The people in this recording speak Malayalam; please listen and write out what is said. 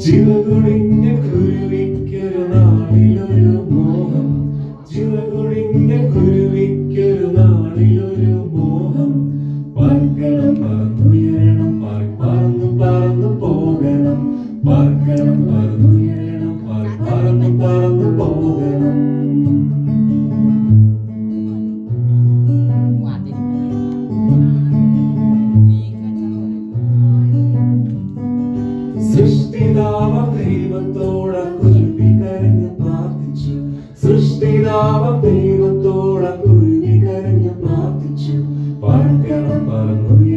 ചിറകൊടിഞ്ഞ കുരുവിക്കൊരു നാളിലൊരു മോഹം, ചിറകൊടിഞ്ഞ കുരുവിക്കൊരു നാളിലൊരു മോഹം. പറക്കണം പറന്നുയരണം, പറന്നു പറന്നു പോകണം, പറക്കണം പറന്നുയരണം, പറന്നു പറന്നു പോകണം. സൃഷ്ടിതാവം ദൈവത്തോടെ കുരുവി കരഞ്ഞു പ്രാർത്ഥിച്ചു, സൃഷ്ടിതാവം ദൈവത്തോടെ കുരുവി കരഞ്ഞു പ്രാർത്ഥിച്ചു. പറക്കണം പറന്നുയരണം.